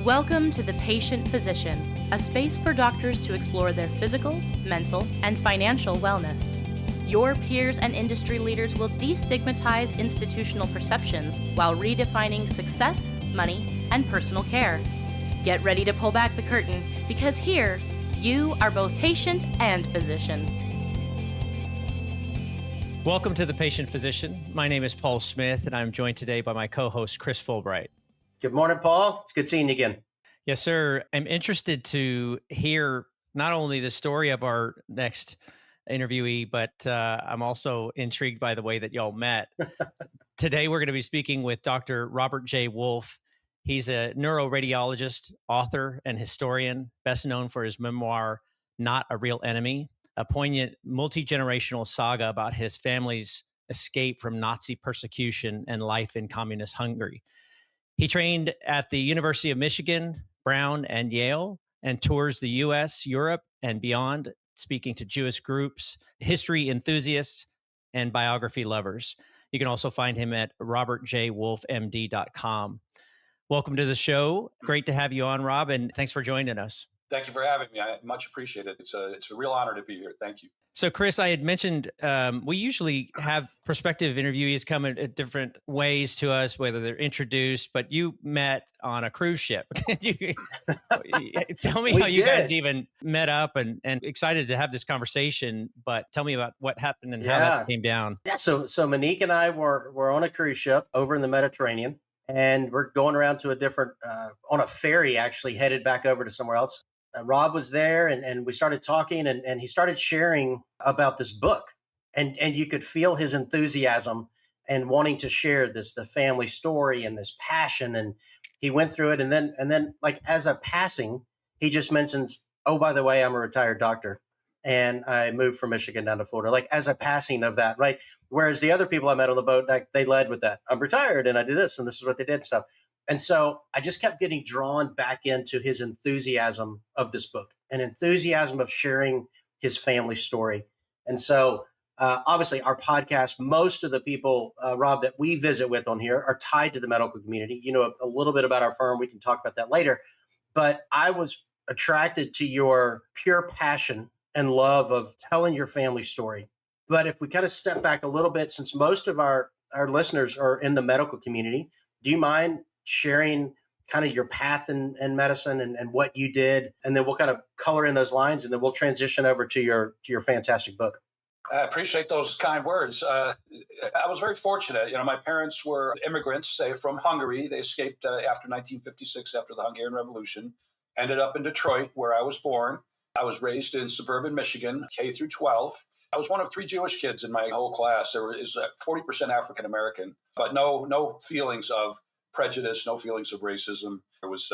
Welcome to The Patient Physician, a space for doctors to explore their physical, mental, and financial wellness. Your peers and industry leaders will destigmatize institutional perceptions while redefining success, money, and personal care. Get ready to pull back the curtain, because here, you are both patient and physician. Welcome to The Patient Physician. My name is Paul Smith, and I'm joined today by my co-host, Chris Fulbright. Good morning, Paul. It's good seeing you again. Yes, sir. I'm interested to hear not only the story of our next interviewee, but I'm also intrigued by the way that y'all met. Today, we're going to be speaking with Dr. Robert J. Wolf. He's a neuroradiologist, author, and historian, best known for his memoir, Not a Real Enemy, a poignant multi-generational saga about his family's escape from Nazi persecution and life in communist Hungary. He trained at the University of Michigan, Brown, and Yale, and tours the US, Europe, and beyond, speaking to Jewish groups, history enthusiasts, and biography lovers. You can also find him at robertjwolfmd.com. Welcome to the show. Great to have you on, Rob, and thanks for joining us. Thank you for having me. I much appreciate it. It's a real honor to be here. Thank you. So, Chris, I had mentioned we usually have prospective interviewees come in different ways to us, whether they're introduced, but you met on a cruise ship. Tell me how you guys even met up and excited to have this conversation, but tell me about what happened and how that came down. Yeah, so Monique and I were on a cruise ship over in the Mediterranean, and we're going around to a different, on a ferry, actually headed back over to somewhere else. Rob was there, and we started talking, and he started sharing about this book, and you could feel his enthusiasm and wanting to share the family story and this passion. And he went through it, and then like as a passing, he just mentions, "Oh, by the way, I'm a retired doctor, and I moved from Michigan down to Florida." Like as a passing of that, right? Whereas the other people I met on the boat, like, they led with that, "I'm retired, and I do this, and this is what they did," and stuff. And so I just kept getting drawn back into his enthusiasm of this book, an enthusiasm of sharing his family story. And so obviously our podcast, most of the people, Rob, that we visit with on here are tied to the medical community. You know a little bit about our firm. We can talk about that later. But I was attracted to your pure passion and love of telling your family story. But if we kind of step back a little bit, since most of our listeners are in the medical community, do you mind sharing kind of your path in medicine and what you did, and then we'll kind of color in those lines, and then we'll transition over to your fantastic book. I appreciate those kind words. I was very fortunate. You know, my parents were immigrants, from Hungary. They escaped after 1956, after the Hungarian Revolution, ended up in Detroit, where I was born. I was raised in suburban Michigan, K through 12. I was one of 3 Jewish kids in my whole class. There was 40% African American, but no feelings of prejudice, no feelings of racism. It was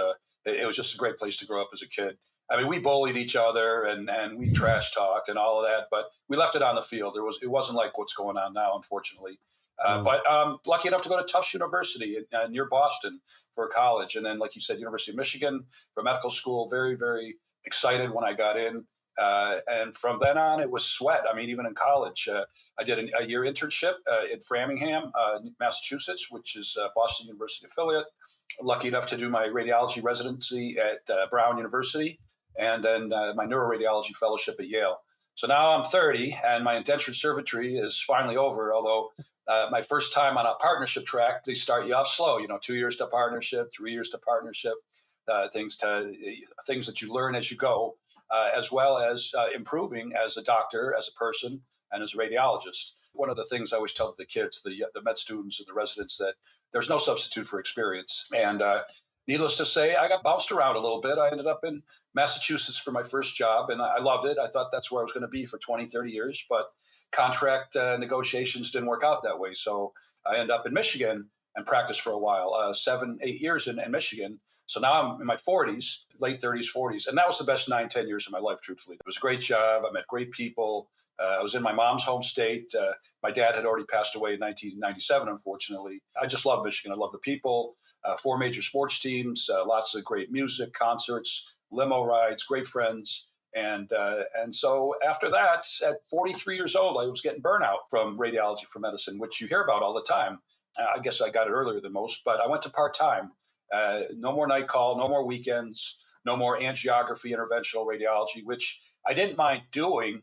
just a great place to grow up as a kid. I mean, we bullied each other and we trash talked and all of that, but we left it on the field. It wasn't like what's going on now, unfortunately. But lucky enough to go to Tufts University near Boston for college, and then, like you said, University of Michigan for medical school. Very, very excited when I got in. And from then on, it was sweat. I mean, even in college, I did a year internship in Framingham, Massachusetts, which is Boston University affiliate. Lucky enough to do my radiology residency at Brown University, and then my neuroradiology fellowship at Yale. So now I'm 30, and my indentured servitude is finally over. Although my first time on a partnership track, they start you off slow. 2 years to partnership, 3 years to partnership. Things that you learn as you go, as well as improving as a doctor, as a person, and as a radiologist. One of the things I always tell the kids, the med students and the residents, that there's no substitute for experience. And needless to say, I got bounced around a little bit. I ended up in Massachusetts for my first job, and I loved it. I thought that's where I was going to be for 20, 30 years, but contract negotiations didn't work out that way. So I ended up in Michigan and practiced for a while, 7, 8 years in Michigan. So now I'm in my 40s, late 30s, 40s. And that was the best 9, 10 years of my life, truthfully. It was a great job. I met great people. I was in my mom's home state. My dad had already passed away in 1997, unfortunately. I just love Michigan. I love the people. 4 major sports teams, lots of great music, concerts, limo rides, great friends. And so after that, at 43 years old, I was getting burnout from radiology for medicine, which you hear about all the time. I guess I got it earlier than most, but I went to part-time No more night call, no more weekends, no more angiography, interventional radiology, which I didn't mind doing.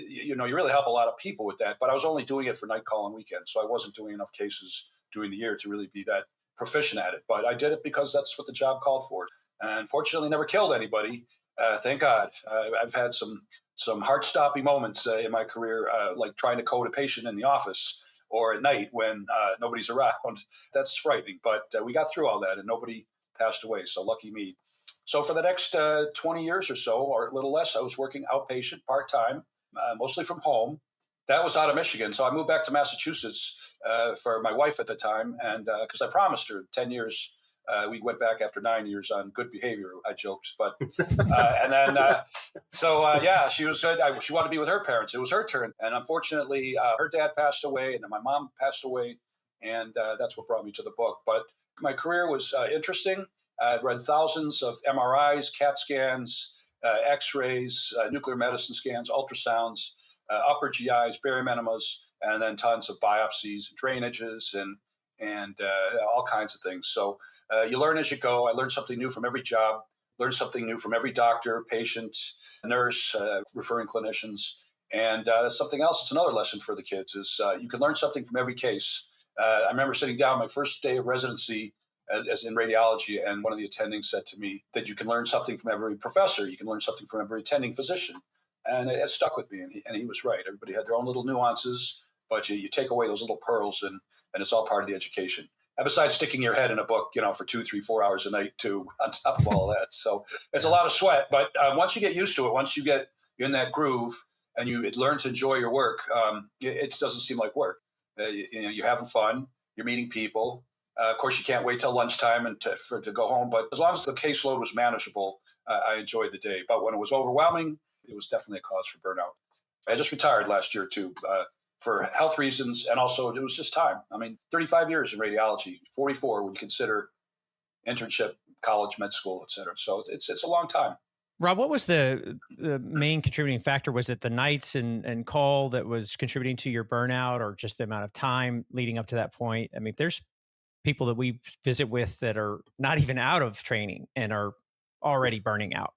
You really help a lot of people with that, but I was only doing it for night call and weekends. So I wasn't doing enough cases during the year to really be that proficient at it. But I did it because that's what the job called for. And fortunately, never killed anybody. Thank God. I've had some heart-stopping moments in my career, like trying to code a patient in the office or at night when nobody's around. That's frightening, but we got through all that and nobody passed away. So lucky me. So for the next 20 years or so, or a little less, I was working outpatient part-time, mostly from home. That was out of Michigan. So I moved back to Massachusetts for my wife at the time. And because I promised her 10 years, we went back after 9 years on good behavior, I joked. But and then, she was good. She wanted to be with her parents. It was her turn. And unfortunately, her dad passed away and then my mom passed away. And that's what brought me to the book. But my career was interesting. I read thousands of MRIs, CAT scans, X-rays, nuclear medicine scans, ultrasounds, upper GIs, barium enemas, and then tons of biopsies, drainages, and all kinds of things. So you learn as you go. I learned something new from every job, learned something new from every doctor, patient, nurse, referring clinicians. And that's something else. It's another lesson for the kids is you can learn something from every case. I remember sitting down my first day of residency as in radiology, and one of the attendings said to me that you can learn something from every professor. You can learn something from every attending physician. And it stuck with me, and he was right. Everybody had their own little nuances, but you take away those little pearls, and it's all part of the education. And besides sticking your head in a book, for 2, 3, 4 hours a night too, on top of all that. So it's a lot of sweat, but once you get used to it, once you get in that groove and you learn to enjoy your work, it doesn't seem like work. You're having fun, you're meeting people. Of course, you can't wait till lunchtime and to go home, but as long as the caseload was manageable, I enjoyed the day. But when it was overwhelming, it was definitely a cause for burnout. I just retired last year too, for health reasons, and also it was just time. 35 years in radiology, 44 when you consider internship, college, med school, et cetera. So it's a long time. Rob, what was the main contributing factor? Was it the nights and call that was contributing to your burnout, or just the amount of time leading up to that point? There's people that we visit with that are not even out of training and are already burning out.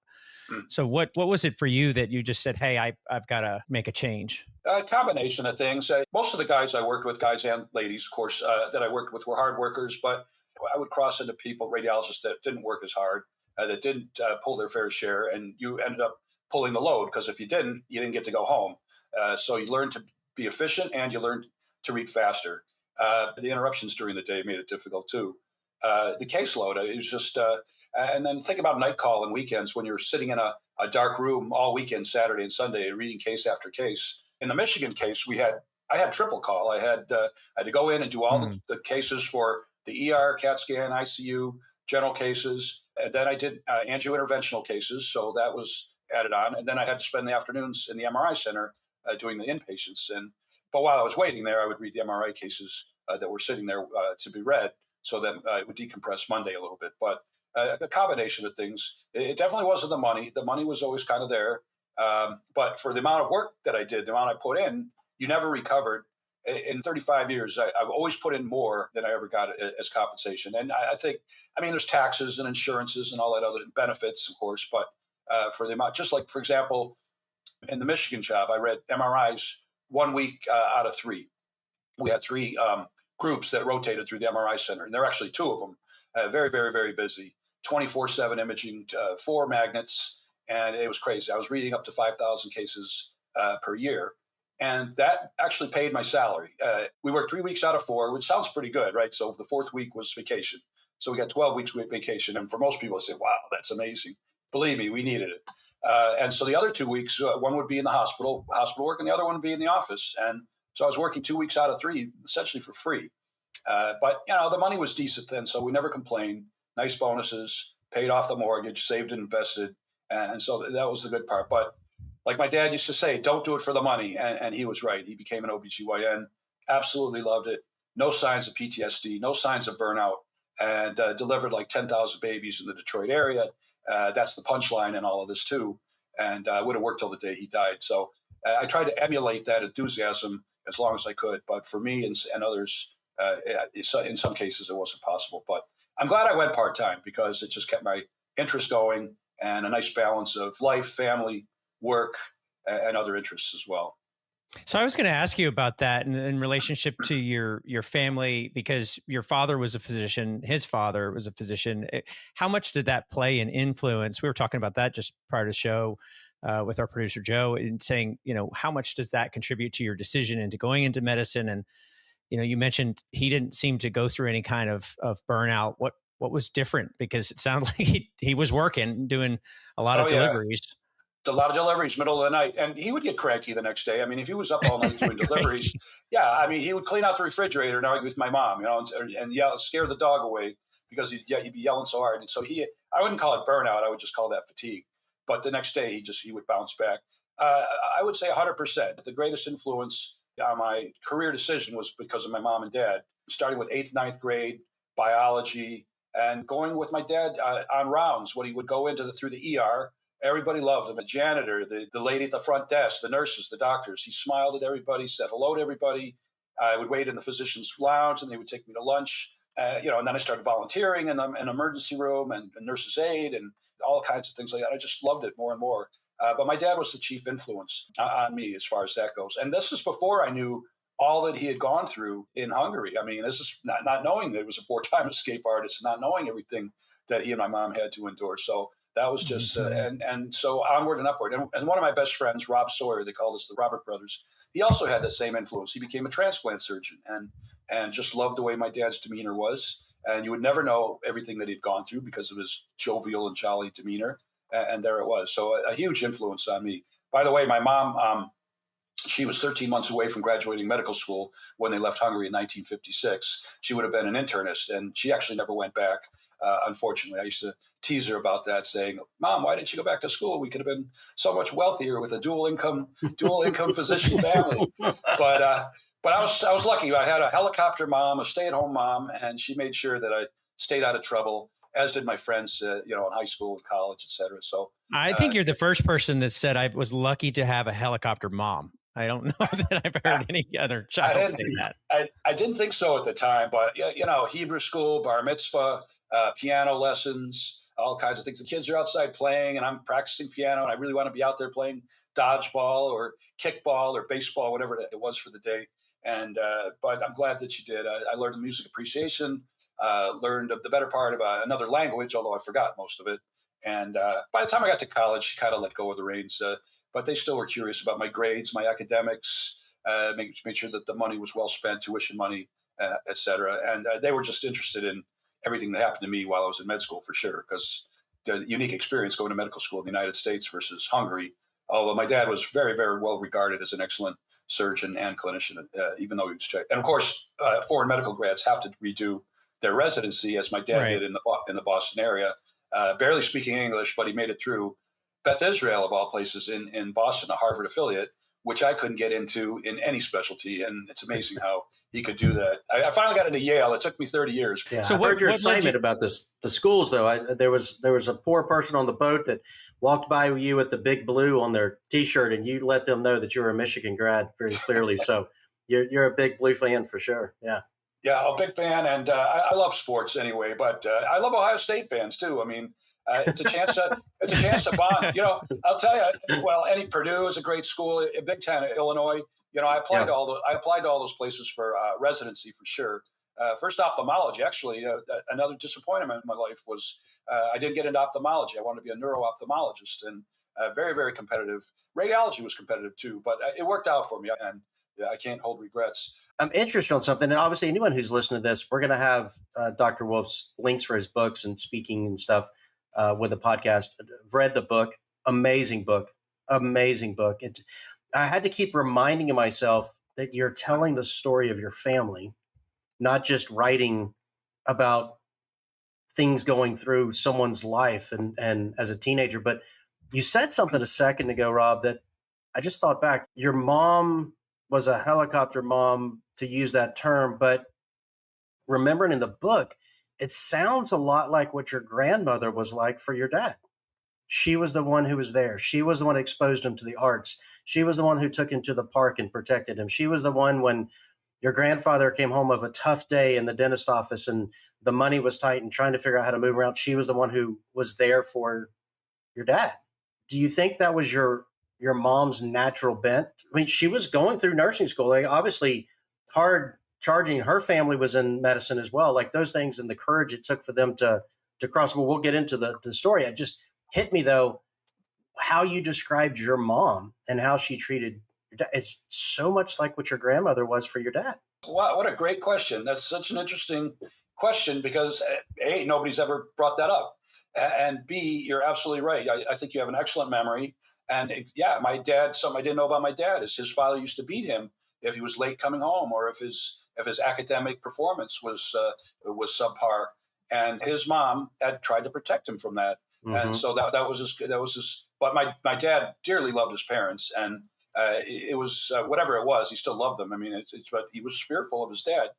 So what was it for you that you just said, hey, I've got to make a change? A combination of things. Most of the guys I worked with, guys and ladies, of course, that I worked with were hard workers, but I would cross into people, radiologists that didn't work as hard, that didn't pull their fair share, and you ended up pulling the load because if you didn't get to go home. So you learned to be efficient and you learned to read faster. The interruptions during the day made it difficult too. The caseload, it was just... and then think about night call and weekends when you're sitting in a dark room all weekend, Saturday and Sunday, reading case after case. In the Michigan case, I had triple call. I had to go in and do all the cases for the ER, CAT scan, ICU, general cases. And then I did angio-interventional cases. So that was added on. And then I had to spend the afternoons in the MRI center doing the inpatients. But while I was waiting there, I would read the MRI cases that were sitting there to be read. So that it would decompress Monday a little bit. But a combination of things. It definitely wasn't the money. The money was always kind of there. But for the amount of work that I did, the amount I put in, you never recovered. In 35 years, I've always put in more than I ever got as compensation. And I think, there's taxes and insurances and all that other benefits, of course. But for the amount, just like, for example, in the Michigan job, I read MRIs 1 week out of 3. We had 3 groups that rotated through the MRI center. And there are actually 2 of them. Very, very, very busy. 24/7 imaging, 4 magnets, and it was crazy. I was reading up to 5,000 cases per year, and that actually paid my salary. We worked 3 weeks out of 4, which sounds pretty good, right? So the 4th week was vacation. So we got 12 weeks with vacation, and for most people, I say, wow, that's amazing. Believe me, we needed it. And so the other 2 weeks, one would be in the hospital work, and the other one would be in the office. And so I was working 2 weeks out of 3, essentially for free. But the money was decent then, so we never complained. Nice bonuses, paid off the mortgage, saved and invested. And so that was the good part. But like my dad used to say, don't do it for the money. And he was right. He became an OBGYN, absolutely loved it. No signs of PTSD, no signs of burnout, and delivered like 10,000 babies in the Detroit area. That's the punchline in all of this too. And I would have worked till the day he died. So I tried to emulate that enthusiasm as long as I could. But for me and others, in some cases, it wasn't possible. But I'm glad I went part-time because it just kept my interest going and a nice balance of life, family, work, and other interests as well. So I was going to ask you about that in relationship to your family, because your father was a physician, his father was a physician. How much did that play an influence? We were talking about that just prior to the show with our producer Joe, and saying, how much does that contribute to your decision into going into medicine? And you mentioned he didn't seem to go through any kind of burnout. What was different? Because it sounded like he was working, doing a lot of deliveries. A lot of deliveries, middle of the night. And he would get cranky the next day. I mean, if he was up all night doing deliveries, he would clean out the refrigerator and argue with my mom, and yell, scare the dog away because he'd be yelling so hard. And so I wouldn't call it burnout. I would just call that fatigue. But the next day he would bounce back. I would say 100%. The greatest influence on my career decision was because of my mom and dad, starting with 8th, 9th grade, biology, and going with my dad on rounds when he would go through the ER. Everybody loved him. The janitor, the lady at the front desk, the nurses, the doctors. He smiled at everybody, said hello to everybody. I would wait in the physician's lounge, and they would take me to lunch. And then I started volunteering in an emergency room and nurse's aide and all kinds of things like that. I just loved it more and more. But my dad was the chief influence on me as far as that goes. And this is before I knew all that he had gone through in Hungary. I mean, this is not knowing that he was a 4-time escape artist, not knowing everything that he and my mom had to endure. So that was just, and so onward and upward. And one of my best friends, Rob Sawyer, they called us the Robert Brothers. He also had the same influence. He became a transplant surgeon and just loved the way my dad's demeanor was. And you would never know everything that he'd gone through because of his jovial and jolly demeanor. And there it was. So a huge influence on me. By the way, my mom, she was 13 months away from graduating medical school when they left Hungary in 1956. She would have been an internist, and she actually never went back. Unfortunately, I used to tease her about that, saying, "Mom, why didn't you go back to school? We could have been so much wealthier with a dual income physician family." But I was lucky. I had a helicopter mom, a stay-at-home mom, and she made sure that I stayed out of trouble, as did my friends, in high school and college, et cetera. So I think you're the first person that said I was lucky to have a helicopter mom. I don't know that I've heard any other child say that. I didn't think so at the time, but Hebrew school, bar mitzvah, piano lessons, all kinds of things. The kids are outside playing, and I'm practicing piano, and I really want to be out there playing dodgeball or kickball or baseball, whatever it was for the day. And but I'm glad that you did. I learned music appreciation, learned the better part of another language, although I forgot most of it. And by the time I got to college, she kind of let go of the reins. But they still were curious about my grades, my academics, made sure that the money was well spent, tuition money, et cetera. And they were just interested in everything that happened to me while I was in med school, for sure, because the unique experience going to medical school in the United States versus Hungary, although my dad was very, very well regarded as an excellent surgeon and clinician, even though he was checked. And of course, foreign medical grads have to redo their residency, as my dad did in the Boston area, barely speaking English, but he made it through Beth Israel, of all places, in Boston, a Harvard affiliate, which I couldn't get into in any specialty. And it's amazing how he could do that. I finally got into Yale. It took me 30 years. Yeah, so I heard your excitement about this. The schools, though, there was a poor person on the boat that walked by you with the big blue on their T-shirt, and you let them know that you were a Michigan grad very clearly. So you're a big Blue fan for sure. Yeah. Yeah, a big fan, and I love sports anyway. But I love Ohio State fans too. I mean, it's a chance to bond. I'll tell you. Well, Purdue is a great school. Big Ten, Illinois. I applied to all those places for residency for sure. First ophthalmology, actually. Another disappointment in my life was I didn't get into ophthalmology. I wanted to be a neuro-ophthalmologist, and very, very competitive. Radiology was competitive too, but it worked out for me, and I can't hold regrets. I'm interested on something, and obviously anyone who's listening to this, we're going to have Dr. Wolf's links for his books and speaking and stuff with the podcast. I've read the book. Amazing book. I had to keep reminding myself that you're telling the story of your family, not just writing about things going through someone's life and as a teenager. But you said something a second ago, Rob, that I just thought back. Your mom was a helicopter mom, to use that term, but remembering in the book, it sounds a lot like what your grandmother was like for your dad. She was the one who was there. She was the one who exposed him to the arts. She was the one who took him to the park and protected him. She was the one when your grandfather came home of a tough day in the dentist office and the money was tight and trying to figure out how to move around. She was the one who was there for your dad. Do you think that was your mom's natural bent? I mean, she was going through nursing school. Like, obviously hard charging. Her family was in medicine as well. Like those things and the courage it took for them to cross. Well, we'll get into the story. It just hit me though, how you described your mom and how she treated your dad. It's so much like what your grandmother was for your dad. Wow, what a great question. That's such an interesting question because A, nobody's ever brought that up. And B, you're absolutely right. I think you have an excellent memory. And yeah, my dad, something I didn't know about my dad is his father used to beat him if he was late coming home or if his academic performance was subpar. And his mom had tried to protect him from that. Mm-hmm. And so that was his. But my dad dearly loved his parents, and it was whatever it was, he still loved them. I mean, but he was fearful of his dad,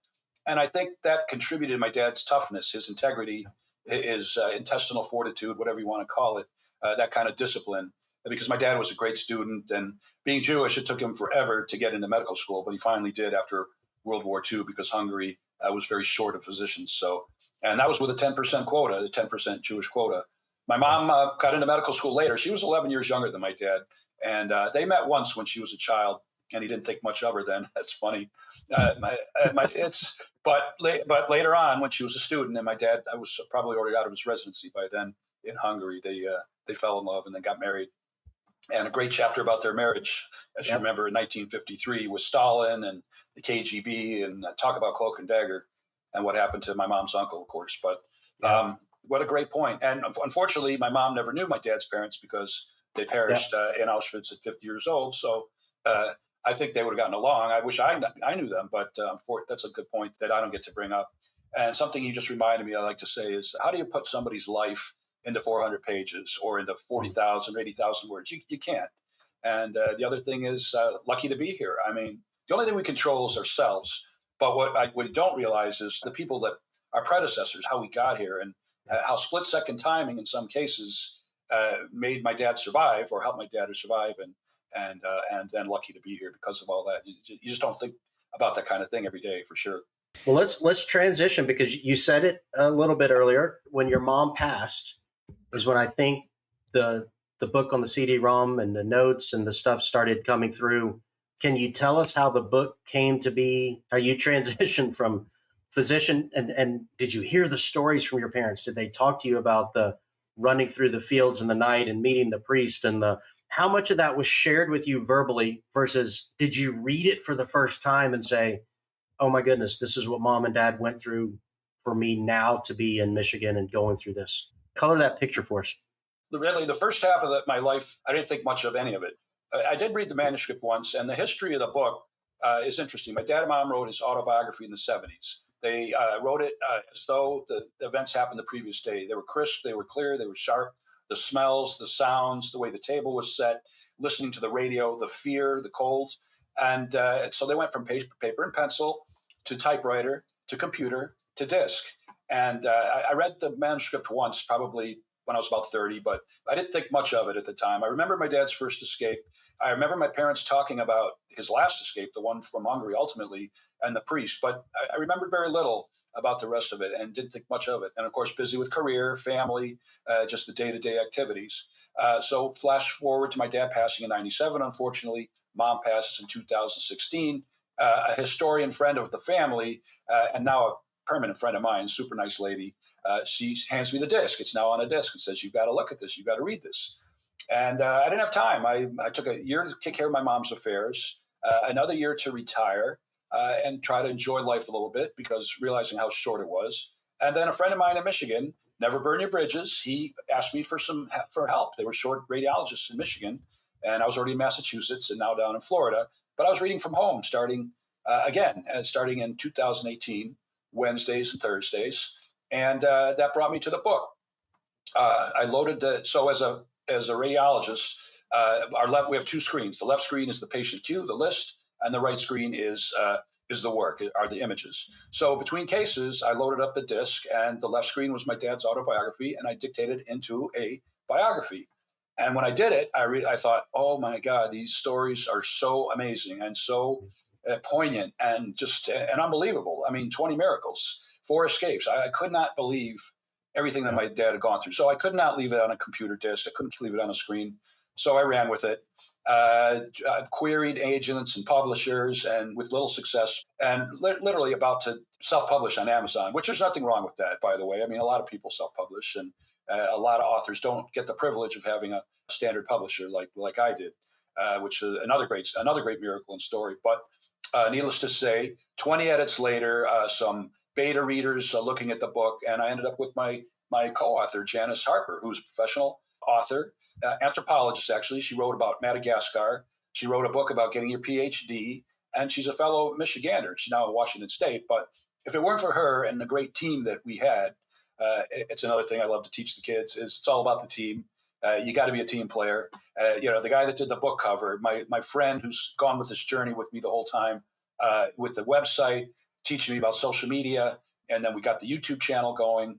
and I think that contributed to my dad's toughness, his integrity, his intestinal fortitude, whatever you want to call it, that kind of discipline. Because my dad was a great student, and being Jewish, it took him forever to get into medical school, but he finally did after World War II because Hungary was very short of physicians. So, and that was with a 10% quota, the 10% Jewish quota. My mom got into medical school later. She was 11 years younger than my dad, and they met once when she was a child, and he didn't think much of her then. That's funny. But later on, when she was a student, and my dad, I was probably already out of his residency by then in Hungary. They fell in love and then got married. And a great chapter about their marriage, as you remember, in 1953 with Stalin and the KGB, and talk about cloak and dagger and what happened to my mom's uncle, of course. But what a great point. And unfortunately, my mom never knew my dad's parents because they perished in Auschwitz at 50 years old. So I think they would have gotten along. I wish I knew them, but that's a good point that I don't get to bring up. And something you just reminded me, I like to say, is how do you put somebody's life into 400 pages or into 40,000 or 80,000 words? You can't. And the other thing is lucky to be here. I mean, the only thing we control is ourselves. But what we don't realize is the people that our predecessors, how we got here, and how split-second timing in some cases made my dad survive or helped my dad to survive, and then lucky to be here because of all that. You just don't think about that kind of thing every day, for sure. Well, let's transition, because you said it a little bit earlier. When your mom passed is when I think the book on the CD-ROM and the notes and the stuff started coming through. Can you tell us how the book came to be, how you transitioned from physician, and did you hear the stories from your parents? Did they talk to you about the running through the fields in the night and meeting the priest, and how much of that was shared with you verbally versus did you read it for the first time and say, oh my goodness, this is what mom and dad went through for me now to be in Michigan and going through this? Color that picture for us. Really, the first half of my life, I didn't think much of any of it. I did read the manuscript once, and the history of the book is interesting. My dad and mom wrote his autobiography in the 70s. They wrote it as though the events happened the previous day. They were crisp, they were clear, they were sharp. The smells, the sounds, the way the table was set, listening to the radio, the fear, the cold. And so they went from paper and pencil to typewriter to computer to disc. And I read the manuscript once, probably when I was about 30, but I didn't think much of it at the time. I remember my dad's first escape. I remember my parents talking about his last escape, the one from Hungary ultimately, and the priest. But I remembered very little about the rest of it and didn't think much of it. And of course, busy with career, family, just the day-to-day activities. So flash forward to my dad passing in 97, unfortunately. Mom passes in 2016. A historian friend of the family, and now a permanent friend of mine, super nice lady, she hands me the disc. It's now on a disc and says, you've got to look at this. You've got to read this. And I didn't have time. I took a year to take care of my mom's affairs, another year to retire and try to enjoy life a little bit, because realizing how short it was. And then a friend of mine in Michigan, never burn your bridges, he asked me for help. They were short radiologists in Michigan, and I was already in Massachusetts and now down in Florida. But I was reading from home starting in 2018, Wednesdays and Thursdays. And that brought me to the book. I loaded so as a radiologist, we have two screens. The left screen is the patient queue, the list, and the right screen is the work, are the images. So between cases, I loaded up the disc, and the left screen was my dad's autobiography, and I dictated into a biography. And when I did it, I thought, oh my God, these stories are so amazing and so poignant and just and unbelievable. I mean, 20 miracles, 4 escapes. I could not believe everything that my dad had gone through. So I could not leave it on a computer disk. I couldn't leave it on a screen. So I ran with it. Queried agents and publishers, and with little success, and literally about to self-publish on Amazon, which there's nothing wrong with that, by the way. I mean, a lot of people self-publish, and a lot of authors don't get the privilege of having a standard publisher like I did, which is another great miracle and story. But needless to say, 20 edits later, some beta readers looking at the book, and I ended up with my co-author, Janice Harper, who's a professional author. Anthropologist, actually. She wrote about Madagascar. She wrote a book about getting your PhD, and she's a fellow Michigander. She's now at Washington State. But if it weren't for her and the great team that we had, it's another thing I love to teach the kids, is it's all about the team. You got to be a team player. The guy that did the book cover, my friend who's gone with this journey with me the whole time, with the website, teaching me about social media, and then we got the YouTube channel going.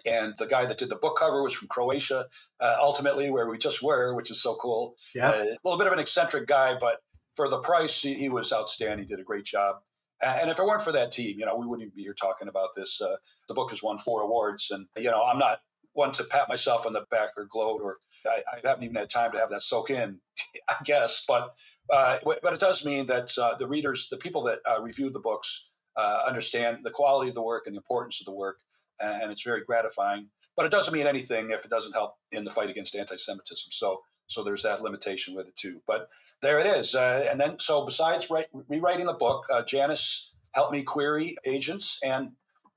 And the guy that did the book cover was from Croatia, ultimately, where we just were, which is so cool. Yeah. A little bit of an eccentric guy, but for the price, he was outstanding. He did a great job. And if it weren't for that team, we wouldn't even be here talking about this. The book has won 4 awards. And, I'm not one to pat myself on the back or gloat, or I haven't even had time to have that soak in, I guess. But it does mean that the readers, the people that reviewed the books, understand the quality of the work and the importance of the work. And it's very gratifying, but it doesn't mean anything if it doesn't help in the fight against anti-Semitism. So there's that limitation with it too. But there it is. And then, so besides rewriting the book, Janice helped me query agents and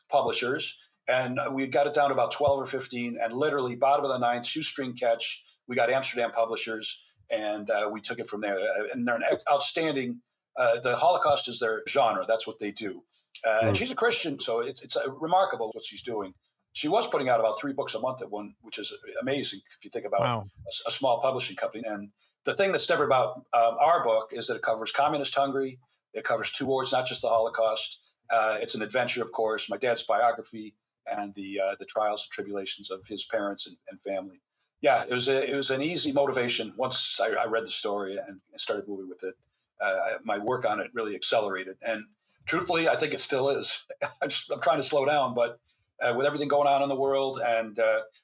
publishers, and we got it down to about 12 or 15. And literally, bottom of the ninth, shoestring catch, we got Amsterdam publishers, and we took it from there. And they're an outstanding. The Holocaust is their genre. That's what they do. And she's a Christian, so it's remarkable what she's doing. She was putting out about 3 books a month at one, which is amazing if you think about a small publishing company. And the thing that's different about our book is that it covers communist Hungary. It covers 2 wars, not just the Holocaust. It's an adventure, of course, my dad's biography, and the trials and tribulations of his parents and family. Yeah, it was an easy motivation once I read the story and started moving with it. My work on it really accelerated, and truthfully, I think it still is. I'm trying to slow down, but with everything going on in the world and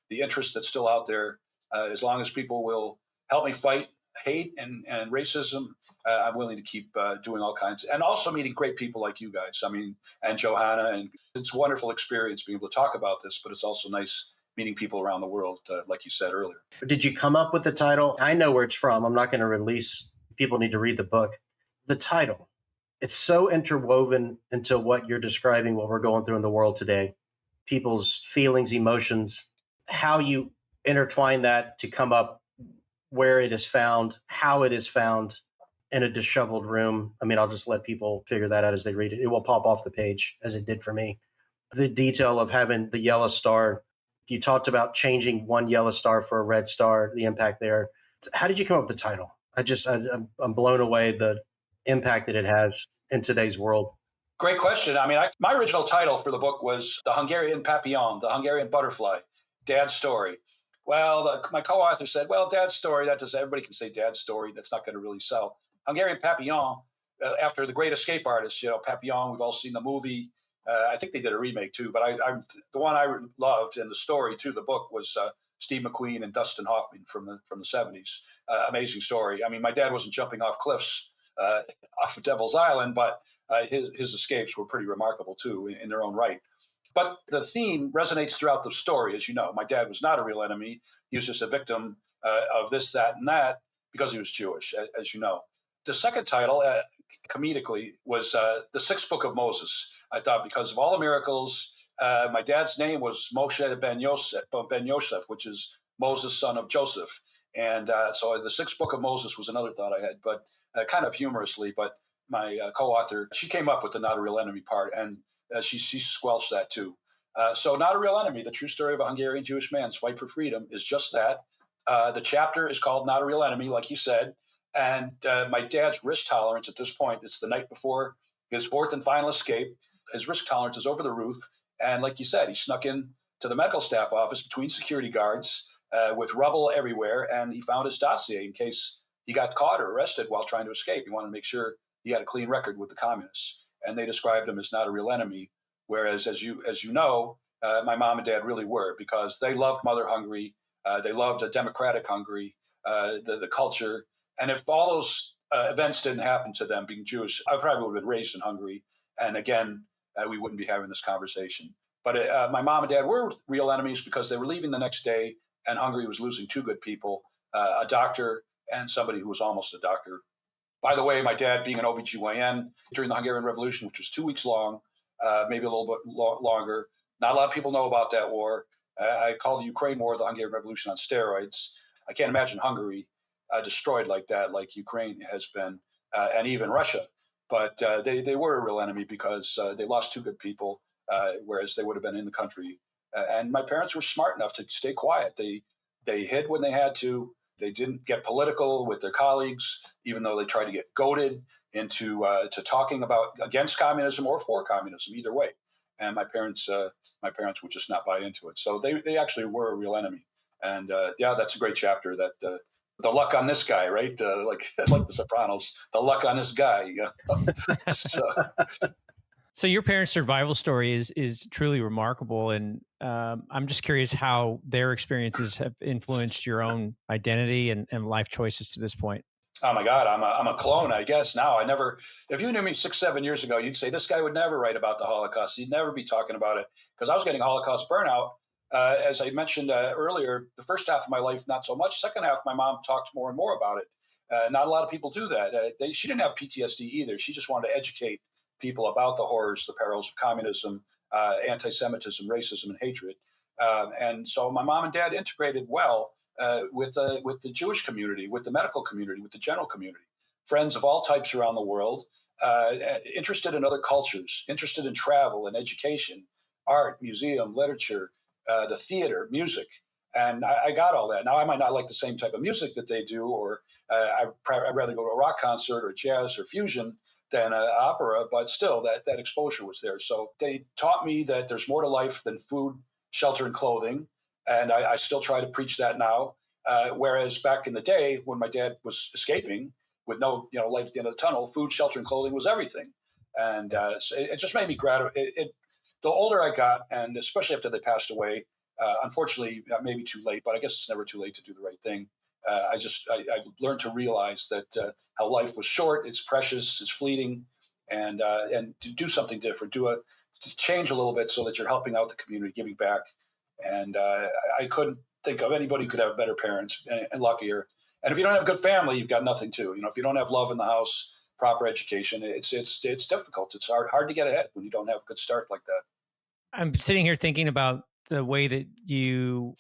the interest that's still out there, as long as people will help me fight hate and racism, I'm willing to keep doing all kinds. And also meeting great people like you guys. I mean, and Johanna. And it's a wonderful experience being able to talk about this, but it's also nice meeting people around the world, like you said earlier. Did you come up with the title? I know where it's from. I'm not going to release. People need to read the book. The title. It's so interwoven into what you're describing, what we're going through in the world today, people's feelings, emotions, how you intertwine that to come up where it is found, how it is found in a disheveled room. I mean, I'll just let people figure that out as they read it. It will pop off the page as it did for me. The detail of having the yellow star. You talked about changing one yellow star for a red star, the impact there. How did you come up with the title? I'm blown away the impact that it has in today's world. Great question. I mean, my original title for the book was The Hungarian Papillon, The Hungarian Butterfly, Dad's Story. Well, my co-author said, well, Dad's Story, everybody can say Dad's Story. That's not going to really sell. Hungarian Papillon, after the great escape artist, Papillon, we've all seen the movie. I think they did a remake too, but the one I loved, and the story too, the book was Steve McQueen and Dustin Hoffman from the 70s. Amazing story. I mean, my dad wasn't jumping off cliffs off of Devil's Island, but his escapes were pretty remarkable too in their own right. But the theme resonates throughout the story, as you know. My dad was not a real enemy. He was just a victim of this, that, and that because he was Jewish, as you know. The second title, comedically, was The Sixth Book of Moses. I thought because of all the miracles, my dad's name was Moshe ben Yosef, which is Moses, son of Joseph. And so the Sixth Book of Moses was another thought I had, but kind of humorously. But my co-author, she came up with the not a real enemy part, and she squelched that too. So Not a Real Enemy, the true story of a Hungarian Jewish man's fight for freedom, is just that. The chapter is called Not a Real Enemy, like you said. And my dad's risk tolerance at this point, it's the night before his fourth and final escape. His risk tolerance is over the roof. And like you said, he snuck in to the medical staff office between security guards with rubble everywhere. And he found his dossier in case he got caught or arrested while trying to escape. He wanted to make sure he had a clean record with the communists, and they described him as not a real enemy. Whereas, as you know, my mom and dad really were, because they loved Mother Hungary. They loved a democratic Hungary, the culture. And if all those events didn't happen to them being Jewish, I probably would have been raised in Hungary. And again, we wouldn't be having this conversation. But my mom and dad were real enemies because they were leaving the next day, and Hungary was losing two good people, a doctor and somebody who was almost a doctor. By the way, my dad being an OBGYN during the Hungarian Revolution, which was 2 weeks long, maybe a little bit longer. Not a lot of people know about that war. I call the Ukraine War the Hungarian Revolution on steroids. I can't imagine Hungary destroyed like that, like Ukraine has been, and even Russia. But they were a real enemy because they lost two good people, whereas they would have been in the country. And my parents were smart enough to stay quiet. They hid when they had to. They didn't get political with their colleagues, even though they tried to get goaded into to talking about against communism or for communism, either way. And my parents would just not buy into it. So they actually were a real enemy. And yeah, that's a great chapter. That the luck on this guy, right? Like The Sopranos, the luck on this guy. So your parents' survival story is truly remarkable, and I'm just curious how their experiences have influenced your own identity and life choices to this point. Oh my God, I'm a clone, I guess. Now, if you knew me 6-7 years ago, you'd say this guy would never write about the Holocaust. He'd never be talking about it, because I was getting Holocaust burnout. As I mentioned earlier, the first half of my life, not so much. Second half, my mom talked more and more about it. Not a lot of people do that. She didn't have PTSD either. She just wanted to educate people about the horrors, the perils of communism, anti-Semitism, racism, and hatred. And so my mom and dad integrated well with the Jewish community, with the medical community, with the general community. Friends of all types around the world, interested in other cultures, interested in travel and education, art, museum, literature, the theater, music. And I got all that. Now, I might not like the same type of music that they do, or I'd rather go to a rock concert or jazz or fusion than opera, but still that exposure was there. So they taught me that there's more to life than food, shelter, and clothing. And I still try to preach that now. Whereas back in the day when my dad was escaping with no light at the end of the tunnel, food, shelter, and clothing was everything. And so it just made me the older I got, and especially after they passed away, unfortunately, maybe too late, but I guess it's never too late to do the right thing. I learned to realize that how life was short, it's precious, it's fleeting, and to do something different, to change a little bit so that you're helping out the community, giving back. And I couldn't think of anybody who could have better parents and luckier. And if you don't have a good family, you've got nothing too. If you don't have love in the house, proper education, it's difficult. It's hard to get ahead when you don't have a good start like that. I'm sitting here thinking about the way that you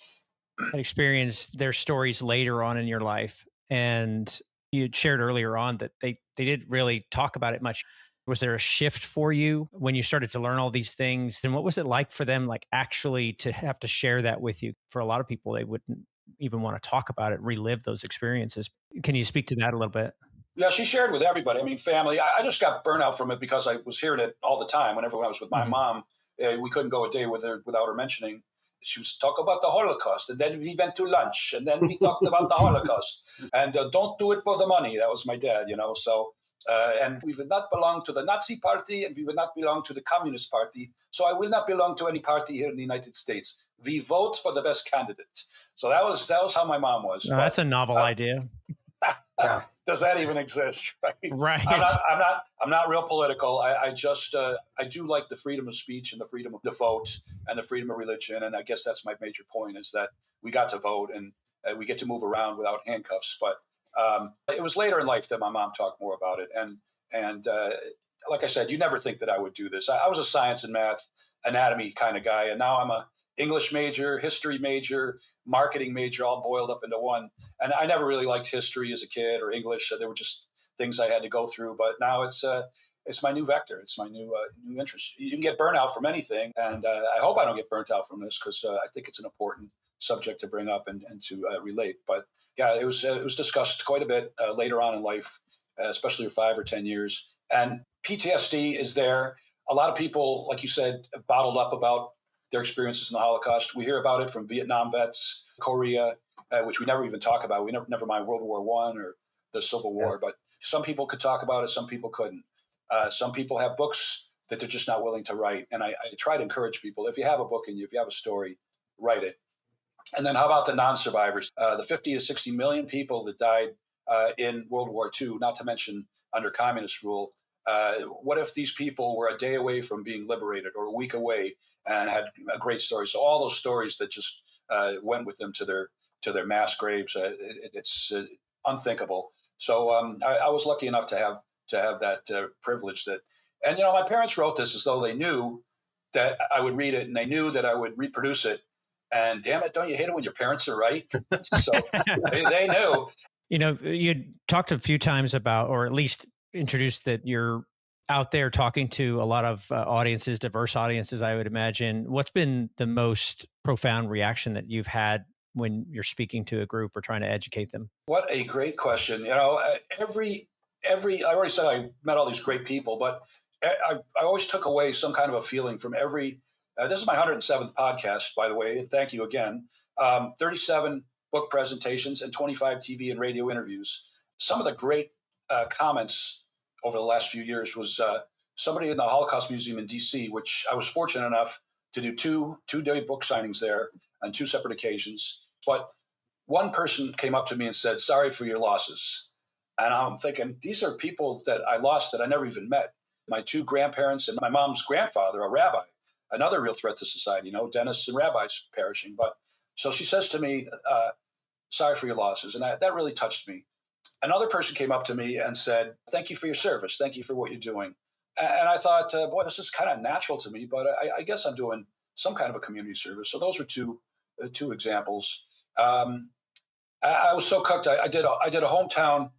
experienced their stories later on in your life. And you had shared earlier on that they didn't really talk about it much. Was there a shift for you when you started to learn all these things? And what was it like for them, like actually to have to share that with you? For a lot of people, they wouldn't even want to talk about it, relive those experiences. Can you speak to that a little bit? Yeah, she shared with everybody. I mean, family. I just got burnout from it because I was hearing it all the time. Whenever I was with my mom, we couldn't go a day with her without her mentioning. She was talking about the Holocaust, and then we went to lunch, and then we talked about the Holocaust, and don't do it for the money. That was my dad, So, and we would not belong to the Nazi party, and we would not belong to the Communist Party. So I will not belong to any party here in the United States. We vote for the best candidate. So that was how my mom was. No, that's a novel idea. Does that even exist? Right. I'm not real political. I do like the freedom of speech and the freedom of the vote and the freedom of religion. And I guess that's my major point, is that we got to vote and we get to move around without handcuffs. But it was later in life that my mom talked more about it. And like I said, you never think that I would do this. I was a science and math, anatomy kind of guy. And now I'm a English major, history major, marketing major, all boiled up into one. And I never really liked history as a kid or English. So there were just things I had to go through. But now it's my new vector. It's my new interest. You can get burnout from anything. And I hope I don't get burnt out from this, because I think it's an important subject to bring up and to relate. But yeah, it was discussed quite a bit later on in life, especially 5 or 10 years. And PTSD is there. A lot of people, like you said, bottled up about their experiences in the Holocaust. We hear about it from Vietnam vets, Korea, which we never even talk about. We never mind World War I or the Civil War. But Some people could talk about it, some people couldn't. Some people have books that they're just not willing to write. And I try to encourage people, if you have a book in you, if you have a story, write it. And then how about the non-survivors? The 50 to 60 million people that died in World War II, not to mention under communist rule. What if these people were a day away from being liberated or a week away and had a great story? So all those stories that just went with them to their mass graves, it's unthinkable. So I was lucky enough to have that privilege. And my parents wrote this as though they knew that I would read it and they knew that I would reproduce it. And damn it, don't you hate it when your parents are right? So they knew. You talked a few times about, or at least introduced that you're out there talking to a lot of audiences, diverse audiences, I would imagine. What's been the most profound reaction that you've had when you're speaking to a group or trying to educate them? What a great question. I already said I met all these great people, but I always took away some kind of a feeling from every. This is my 107th podcast, by the way, and thank you again. 37 book presentations and 25 TV and radio interviews. Some of the great comments over the last few years was somebody in the Holocaust Museum in D.C., which I was fortunate enough to do two-day book signings there on two separate occasions. But one person came up to me and said, "Sorry for your losses." And I'm thinking, these are people that I lost that I never even met. My two grandparents and my mom's grandfather, a rabbi, another real threat to society, dentists and rabbis perishing. But so she says to me, "Sorry for your losses." And that really touched me. Another person came up to me and said, "Thank you for your service. Thank you for what you're doing." And I thought, boy, this is kind of natural to me, but I guess I'm doing some kind of a community service. So those were two examples. I was so cooked. I did a hometown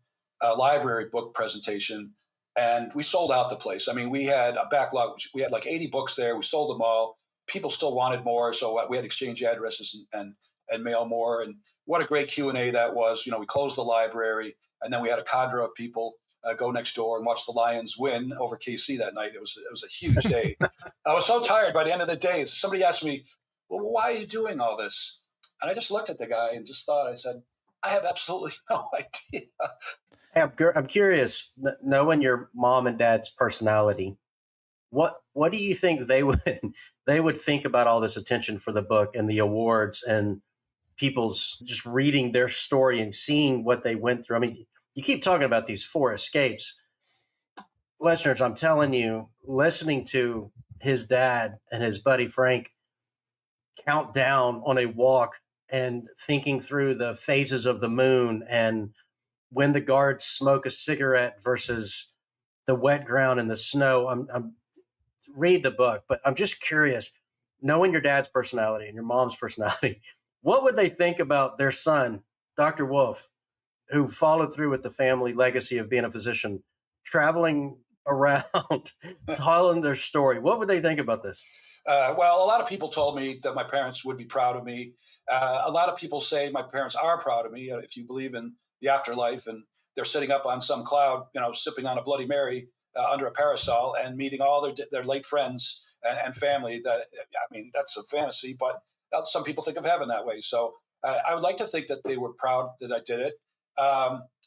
library book presentation, and we sold out the place. I mean, we had a backlog. We had like 80 books there. We sold them all. People still wanted more, so we had to exchange addresses and mail more. And what a great Q&A that was. We closed the library, and then we had a cadre of people go next door and watch the Lions win over KC that night. It was a huge day. I was so tired by the end of the day. Somebody asked me, "Well, why are you doing all this?" And I just looked at the guy and just thought, I said, I have absolutely no idea. Hey, I'm curious, knowing your mom and dad's personality, what do you think they would think about all this attention for the book and the awards and people's just reading their story and seeing what they went through? I mean, you keep talking about these 4 escapes. Listeners, I'm telling you, listening to his dad and his buddy Frank count down on a walk and thinking through the phases of the moon and when the guards smoke a cigarette versus the wet ground and the snow. I'm read the book, but I'm just curious, knowing your dad's personality and your mom's personality, what would they think about their son, Dr. Wolf, who followed through with the family legacy of being a physician, traveling around, telling their story? What would they think about this? Well, a lot of people told me that my parents would be proud of me. A lot of people say my parents are proud of me, if you believe in the afterlife, and they're sitting up on some cloud, sipping on a Bloody Mary under a parasol and meeting all their late friends and family. That's a fantasy, but some people think of heaven that way. So I would like to think that they were proud that I did it.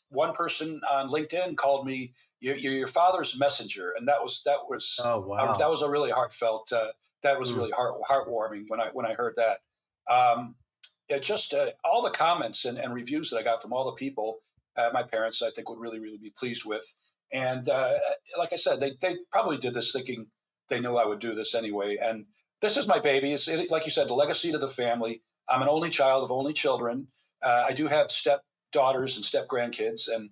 One person on LinkedIn called me you're your father's messenger, and that was oh, wow. That was a really heartfelt. That was really heartwarming when I heard that. All the comments and reviews that I got from all the people, my parents, I think, would really, really be pleased with. And like I said, they probably did this thinking they knew I would do this anyway. And this is my baby. It's like you said, the legacy to the family. I'm an only child of only children. I do have stepdaughters and step grandkids, and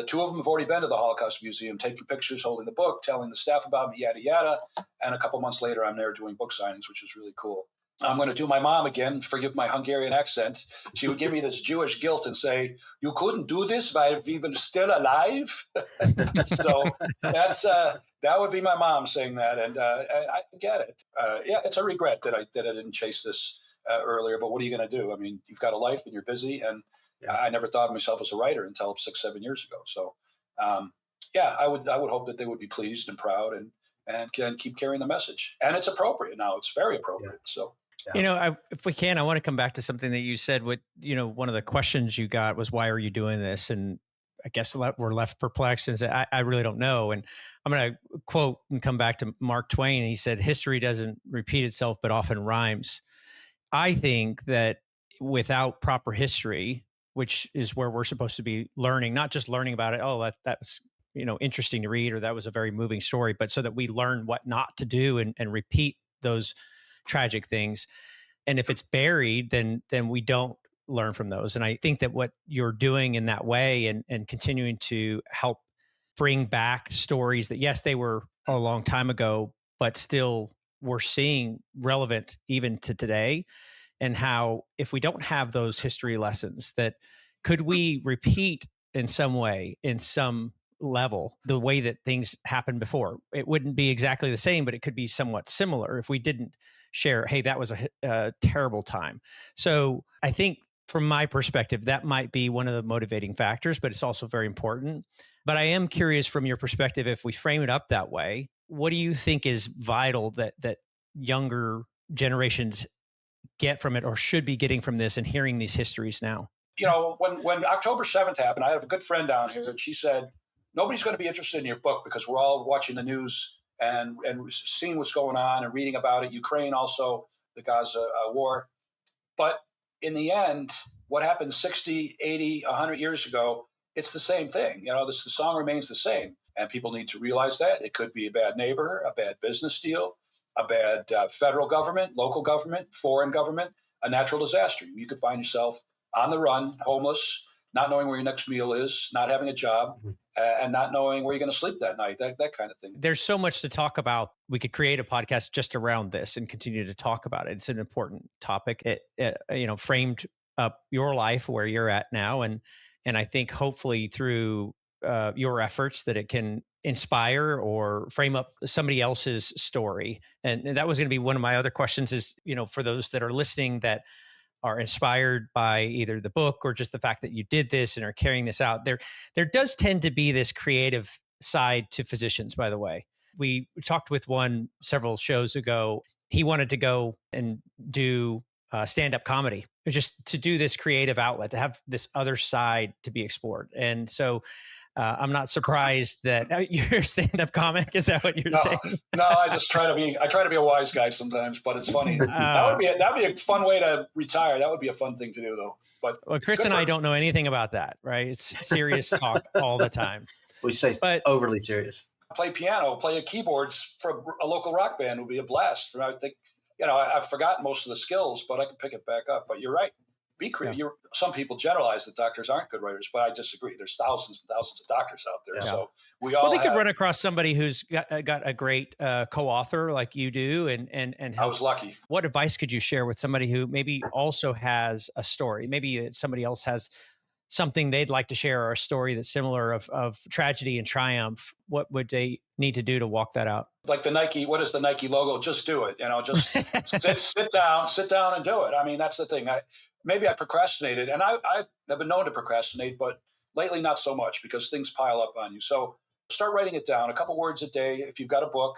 2 of them have already been to the Holocaust Museum, taking pictures, holding the book, telling the staff about me, yada, yada. And a couple months later, I'm there doing book signings, which is really cool. I'm going to do my mom again, forgive my Hungarian accent. She would give me this Jewish guilt and say, "You couldn't do this while we were still alive." So that would be my mom saying that. And I get it. It's a regret that I didn't chase this earlier, but what are you going to do? I mean, you've got a life and you're busy, and I never thought of myself as a writer until 6-7 years ago. So, I would hope that they would be pleased and proud and can keep carrying the message. And it's appropriate now. It's very appropriate. Yeah. So. If we can, I want to come back to something that you said. One of the questions you got was, "Why are you doing this?" And I guess we're left perplexed and say, I really don't know. And I'm going to quote and come back to Mark Twain. He said, history doesn't repeat itself, but often rhymes. I think that without proper history, which is where we're supposed to be learning, not just learning about it. Oh, that's interesting to read, or that was a very moving story, but so that we learn what not to do and repeat those tragic things. And if it's buried, then we don't learn from those. And I think that what you're doing in that way and continuing to help bring back stories that, yes, they were a long time ago, but still we're seeing relevant even to today. And how, if we don't have those history lessons, that could we repeat in some way, in some level, the way that things happened before? It wouldn't be exactly the same, but it could be somewhat similar if we didn't share, hey, that was a terrible time. So I think from my perspective, that might be one of the motivating factors, but it's also very important. But I am curious from your perspective, if we frame it up that way, what do you think is vital that younger generations get from it, or should be getting from this and hearing these histories now? When October 7th happened, I have a good friend down here, and she said, nobody's going to be interested in your book because we're all watching the news and seeing what's going on and reading about it. Ukraine, also the Gaza war. But in the end, what happened 60, 80, 100 years ago, it's the same thing. The song remains the same. And people need to realize that. It could be a bad neighbor, a bad business deal, a bad federal government, local government, foreign government, a natural disaster. You could find yourself on the run, homeless, not knowing where your next meal is, not having a job, and not knowing where you're going to sleep that night, that kind of thing. There's so much to talk about. We could create a podcast just around this and continue to talk about it. It's an important topic. It framed up your life where you're at now. And I think hopefully through your efforts that it can inspire or frame up somebody else's story. And that was going to be one of my other questions is, for those that are listening that are inspired by either the book or just the fact that you did this and are carrying this out, there does tend to be this creative side to physicians, by the way. We talked with one several shows ago. He wanted to go and do stand-up comedy, just to do this creative outlet, to have this other side to be explored. And so I'm not surprised that you're a stand-up comic. Is that what you're saying? No, I try to be a wise guy sometimes, but it's funny. That'd be a fun way to retire. That would be a fun thing to do, though. But Chris and I don't know anything about that, right? It's serious talk all the time. We say overly serious. Play piano, play keyboards for a local rock band would be a blast. I think, I've forgotten most of the skills, but I can pick it back up. But you're right. Be creative. Yeah. Some people generalize that doctors aren't good writers, but I disagree. There's thousands and thousands of doctors out there. Yeah. So they could run across somebody who's got a great co-author like you do, and I was lucky. What advice could you share with somebody who maybe also has a story? Maybe somebody else has something they'd like to share, or a story that's similar of tragedy and triumph. What would they need to do to walk that out? Like the Nike, what is the Nike logo? Just do it. Just sit down and do it. I mean, that's the thing. Maybe I procrastinated, and I've been known to procrastinate, but lately not so much because things pile up on you. So start writing it down, a couple words a day. If you've got a book,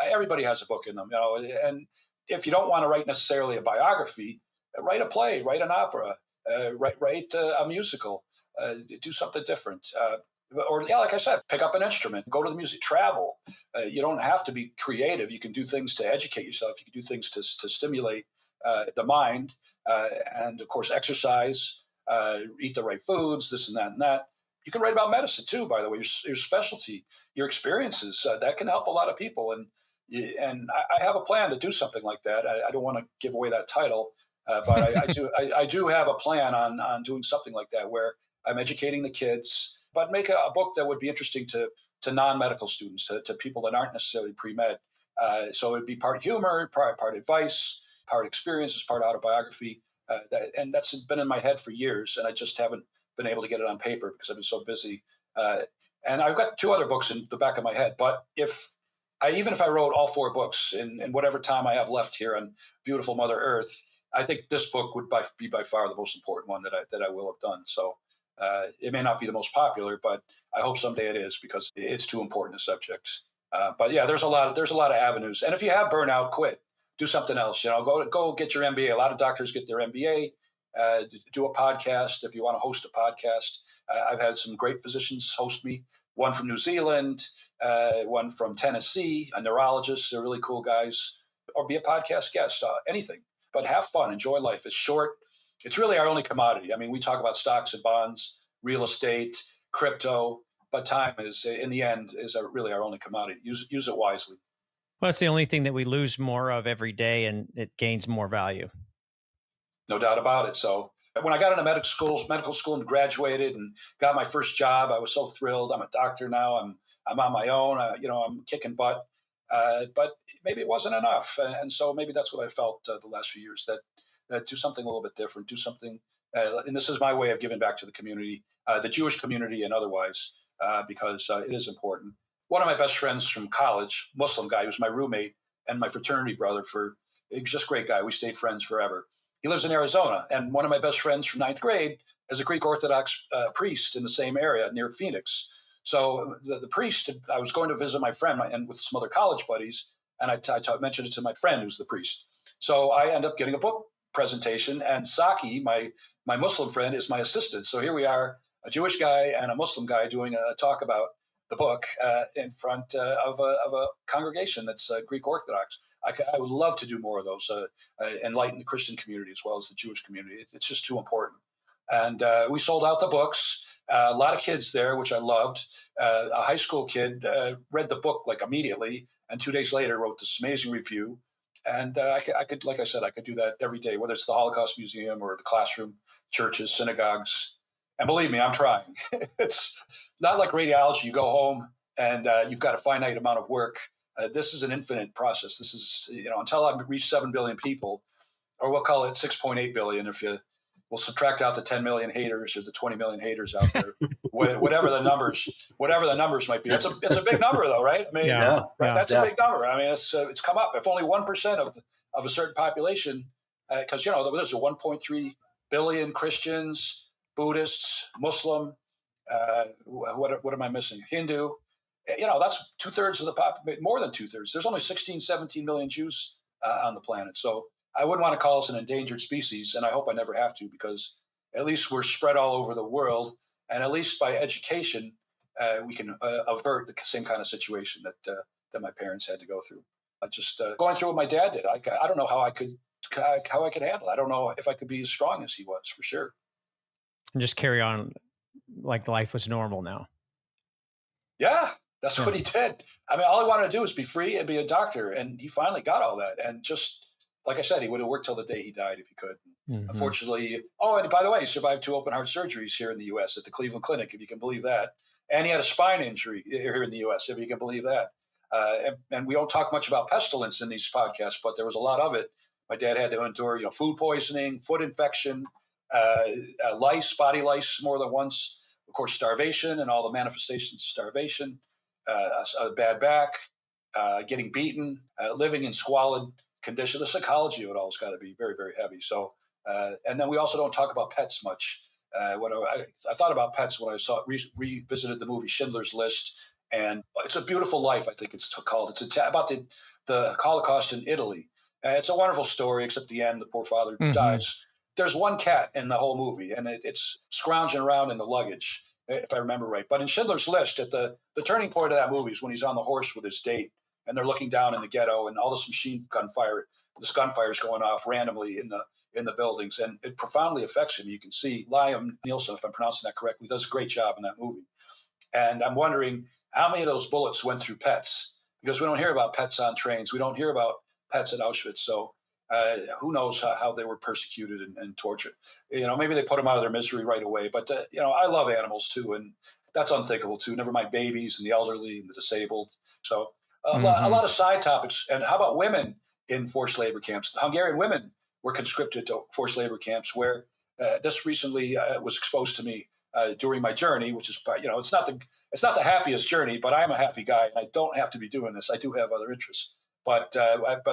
everybody has a book in them, and if you don't want to write necessarily a biography, write a play, write an opera, write a musical, do something different. Or like I said, pick up an instrument, go to the music, travel. You don't have to be creative. You can do things to educate yourself. You can do things to stimulate the mind. And of course, exercise, eat the right foods, this and that and that. You can write about medicine too, by the way, your specialty, your experiences. That can help a lot of people. And I have a plan to do something like that. I don't want to give away that title, but I do have a plan on doing something like that where I'm educating the kids, but make a book that would be interesting to non-medical students, to people that aren't necessarily pre-med. So it'd be part humor, part advice, part experiences, part autobiography. And that's been in my head for years, and I just haven't been able to get it on paper because I've been so busy. And I've got 2 other books in the back of my head. But even if I wrote all 4 books in whatever time I have left here on beautiful Mother Earth, I think this book would be by far the most important one that I will have done. So it may not be the most popular, but I hope someday it is because it's too important a subject. But yeah, there's a lot of avenues. And if you have burnout, quit. Do something else. Go get your MBA. A lot of doctors get their MBA, do a podcast if you want to host a podcast. I've had some great physicians host me, one from New Zealand, one from Tennessee, a neurologist. They're really cool guys. Or be a podcast guest, anything. But have fun, enjoy life. It's short. It's really our only commodity. I mean, we talk about stocks and bonds, real estate, crypto, but time is, in the end, is really our only commodity. Use it wisely. Well, it's the only thing that we lose more of every day, and it gains more value. No doubt about it. So when I got into medical school and graduated and got my first job, I was so thrilled. I'm a doctor now. I'm on my own. I'm kicking butt. But maybe it wasn't enough. And so maybe that's what I felt the last few years, that do something a little bit different, do something. And this is my way of giving back to the community, the Jewish community and otherwise, because it is important. One of my best friends from college, Muslim guy, who's my roommate and my fraternity brother he was just a great guy. We stayed friends forever. He lives in Arizona. And one of my best friends from ninth grade is a Greek Orthodox priest in the same area near Phoenix. So the priest, I was going to visit my friend and with some other college buddies, and I mentioned it to my friend who's the priest. So I end up getting a book presentation, and Saki, my Muslim friend, is my assistant. So here we are, a Jewish guy and a Muslim guy doing a talk about the book in front of a congregation that's Greek Orthodox. I would love to do more of those, enlighten the Christian community as well as the Jewish community. It's just too important. And we sold out the books. A lot of kids there, which I loved. A high school kid read the book like immediately, and 2 days later wrote this amazing review. And I could, like I said, I could do that every day, whether it's the Holocaust Museum or the classroom, churches, synagogues. And believe me, I'm trying. It's not like radiology. You go home and you've got a finite amount of work. This is an infinite process. This is, until I've reached 7 billion people, or we'll call it 6.8 billion if we'll subtract out the 10 million haters or the 20 million haters out there, whatever the numbers might be. It's a big number though, right? I mean, that's a big number. I mean, it's come up. If only 1% of a certain population, because there's a 1.3 billion Christians, Buddhists, Muslim, what am I missing? Hindu. That's 2/3 of the population, more than 2/3. There's only 16, 17 million Jews on the planet. So I wouldn't want to call us an endangered species, and I hope I never have to, because at least we're spread all over the world, and at least by education, we can avert the same kind of situation that my parents had to go through. Just going through what my dad did, I don't know how I could handle it. I don't know if I could be as strong as he was, for sure. And just carry on like life was normal now. Yeah, that's what he did. I mean, all he wanted to do was be free and be a doctor, and he finally got all that, and just. Like I said, he would have worked till the day he died if he could. Mm-hmm. Unfortunately, and by the way, he survived 2 open heart surgeries here in the U.S. at the Cleveland Clinic, if you can believe that. And he had a spine injury here in the U.S., if you can believe that. And we don't talk much about pestilence in these podcasts, but there was a lot of it. My dad had to endure, food poisoning, foot infection, body lice more than once. Of course, starvation and all the manifestations of starvation, a bad back, getting beaten, living in squalid condition. The psychology of it all has got to be very, very heavy. So, and then we also don't talk about pets much. When I thought about pets when I revisited the movie Schindler's List, and It's a Beautiful Life, I think it's called. It's about the Holocaust in Italy. It's a wonderful story, except the end, the poor father dies. There's one cat in the whole movie, and it's scrounging around in the luggage, if I remember right. But in Schindler's List, at the turning point of that movie is when he's on the horse with his date, and they're looking down in the ghetto, and all this gunfire is going off randomly in the buildings, and it profoundly affects him. You can see Liam Neeson, if I'm pronouncing that correctly, does a great job in that movie. And I'm wondering how many of those bullets went through pets, because we don't hear about pets on trains. We don't hear about pets at Auschwitz. So who knows how they were persecuted and tortured. Maybe they put them out of their misery right away. But, I love animals too, and that's unthinkable too. Never mind babies and the elderly and the disabled. So a lot of side topics. And how about women in forced labor camps? Hungarian women were conscripted to forced labor camps, where this recently was exposed to me during my journey, which is, it's not the happiest journey, but I'm a happy guy and I don't have to be doing this. I do have other interests, but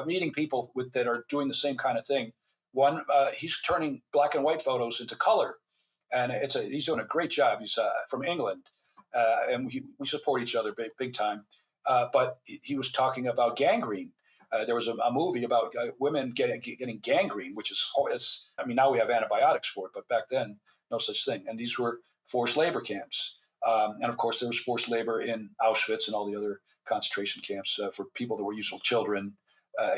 meeting people that are doing the same kind of thing. One, he's turning black and white photos into color, and he's doing a great job. He's from England, and we support each other big time. But he was talking about gangrene, There was a movie about women getting gangrene, which is, now we have antibiotics for it, but back then, no such thing. And these were forced labor camps. And of course, there was forced labor in Auschwitz and all the other concentration camps for people that were useful children,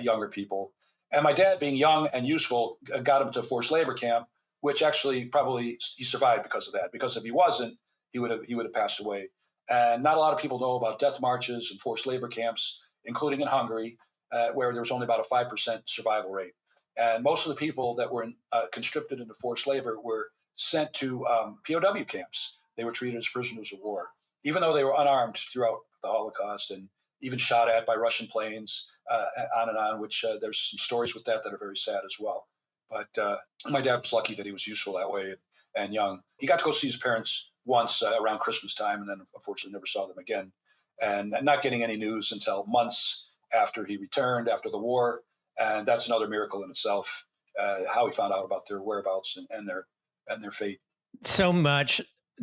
younger people. And my dad, being young and useful, got him to a forced labor camp, which actually probably he survived because of that. Because if he wasn't, he would have passed away. And not a lot of people know about death marches and forced labor camps, including in Hungary, where there was only about a 5% survival rate. And most of the people that were conscripted into forced labor were sent to POW camps. They were treated as prisoners of war, even though they were unarmed throughout the Holocaust and even shot at by Russian planes, on and on, which there's some stories with that are very sad as well. But my dad was lucky that he was useful that way and young. He got to go see his parents once around Christmas time, and then unfortunately never saw them again. And not getting any news until months after he returned after the war. And that's another miracle in itself, how he found out about their whereabouts and their fate. So much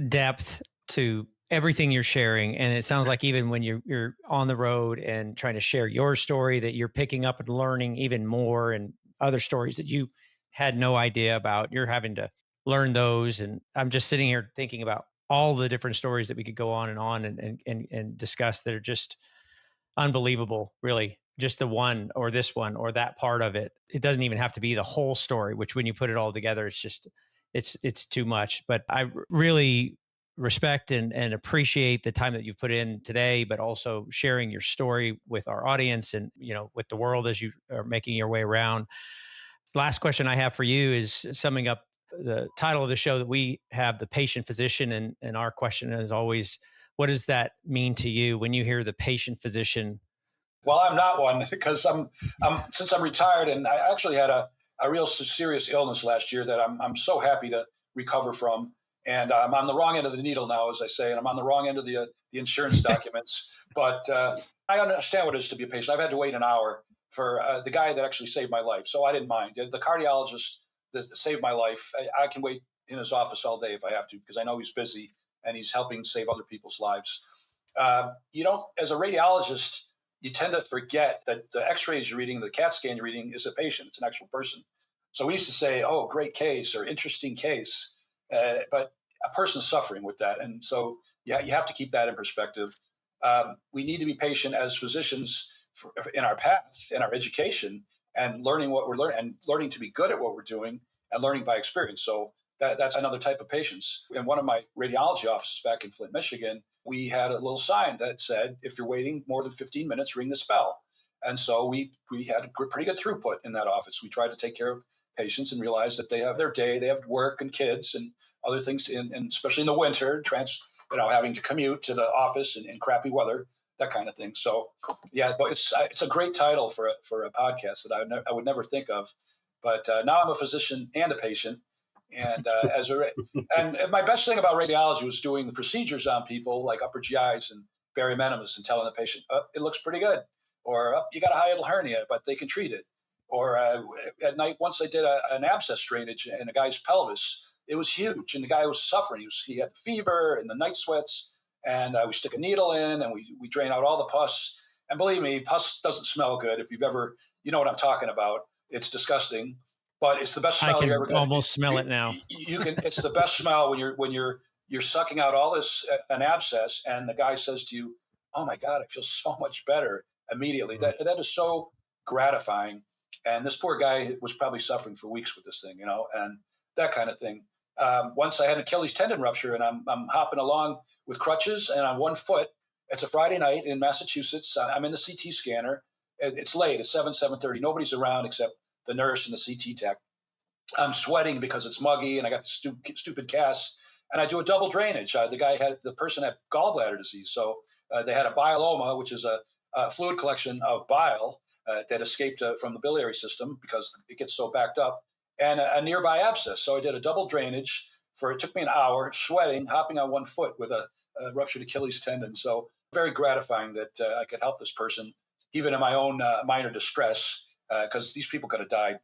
depth to everything you're sharing. And it sounds like even when you're on the road and trying to share your story, that you're picking up and learning even more, and other stories that you had no idea about. You're having to learn those. And I'm just sitting here thinking about all the different stories that we could go on and discuss that are just unbelievable, really. Just the one or this one or that part of it. It doesn't even have to be the whole story, which when you put it all together, it's just, it's too much. But I really respect and appreciate the time that you've put in today, but also sharing your story with our audience and, with the world as you are making your way around. Last question I have for you is summing up the title of the show that we have, The Patient Physician. And our question is always, what does that mean to you when you hear the patient physician? Well, I'm not one because since I'm retired, and I actually had a real serious illness last year that I'm so happy to recover from. And I'm on the wrong end of the needle now, as I say, and I'm on the wrong end of the insurance documents. But I understand what it is to be a patient. I've had to wait an hour for the guy that actually saved my life, so I didn't mind. The cardiologist that saved my life, I can wait in his office all day if I have to, because I know he's busy and he's helping save other people's lives. As a radiologist, you tend to forget that the x-rays you're reading, the CAT scan you're reading is a patient. It's an actual person. So we used to say, oh, great case or interesting case. But a person's suffering with that. And so you have to keep that in perspective. We need to be patient as physicians in our path, in our education, and learning what we're learning, and learning to be good at what we're doing, and learning by experience. So that's another type of patience. In one of my radiology offices back in Flint, Michigan, we had a little sign that said, if you're waiting more than 15 minutes, ring this bell. And so we had a pretty good throughput in that office. We tried to take care of patients and realize that they have their day, they have work and kids and other things, and especially in the winter, having to commute to the office in crappy weather, that kind of thing. So, yeah, but it's a great title for a podcast that I would never think of. But now I'm a physician and a patient, and and my best thing about radiology was doing the procedures on people like upper GIs and barium enemas and telling the patient, it looks pretty good, or you got a hiatal hernia, but they can treat it. Or at night, once I did an abscess drainage in a guy's pelvis, it was huge, and the guy was suffering. He had fever and the night sweats, and we stick a needle in, and we drain out all the pus. And believe me, pus doesn't smell good. If you've ever, you know what I'm talking about. It's disgusting, but it's the best smell you're ever going to. I can almost smell it now. You can. It's the best smell when you're sucking out all this an abscess, and the guy says to you, "Oh my God, I feel so much better immediately." Mm-hmm. That is so gratifying. And this poor guy was probably suffering for weeks with this thing, and that kind of thing. Once I had an Achilles tendon rupture, and I'm hopping along with crutches and on one foot. It's a Friday night in Massachusetts. I'm in the CT scanner. It's late. It's 7:30. Nobody's around except the nurse and the CT tech. I'm sweating because it's muggy, and I got the stupid cast. And I do a double drainage. The person had gallbladder disease, so they had a biloma, which is a fluid collection of bile that escaped from the biliary system because it gets so backed up, and a nearby abscess. So I did a double drainage it took me an hour, sweating, hopping on one foot with a ruptured Achilles tendon. So very gratifying that I could help this person, even in my own minor distress, because these people could have died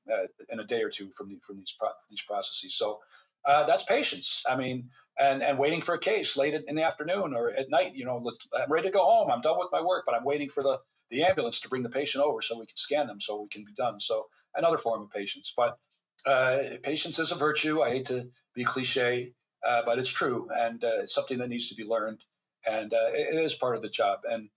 in a day or two from these processes. So that's patience. I mean, and waiting for a case late in the afternoon or at night. I'm ready to go home. I'm done with my work, but I'm waiting for the ambulance to bring the patient over so we can scan them so we can be done. So another form of patience. But patience is a virtue. I hate to be cliche, but it's true. And it's something that needs to be learned. And it is part of the job. And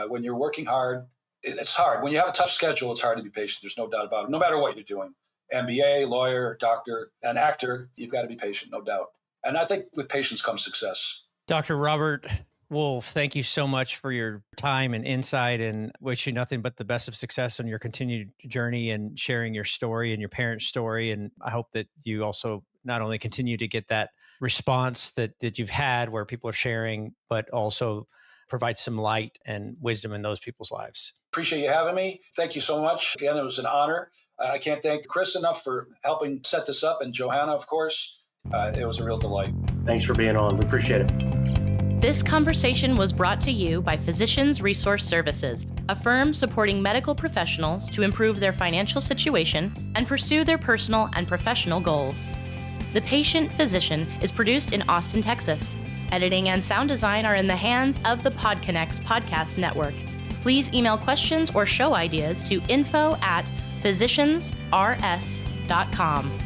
when you're working hard, it's hard. When you have a tough schedule, it's hard to be patient. There's no doubt about it. No matter what you're doing, MBA, lawyer, doctor, an actor, you've got to be patient, no doubt. And I think with patience comes success. Dr. Robert Wolf, thank you so much for your time and insight, and wish you nothing but the best of success on your continued journey and sharing your story and your parents' story. And I hope that you also not only continue to get that response that you've had where people are sharing, but also provide some light and wisdom in those people's lives. Appreciate you having me. Thank you so much. Again, it was an honor. I can't thank Chris enough for helping set this up, and Johanna, of course. It was a real delight. Thanks for being on. We appreciate it. This conversation was brought to you by Physicians Resource Services, a firm supporting medical professionals to improve their financial situation and pursue their personal and professional goals. The Patient Physician is produced in Austin, Texas. Editing and sound design are in the hands of the PodConnects podcast network. Please email questions or show ideas to info@physiciansrs.com.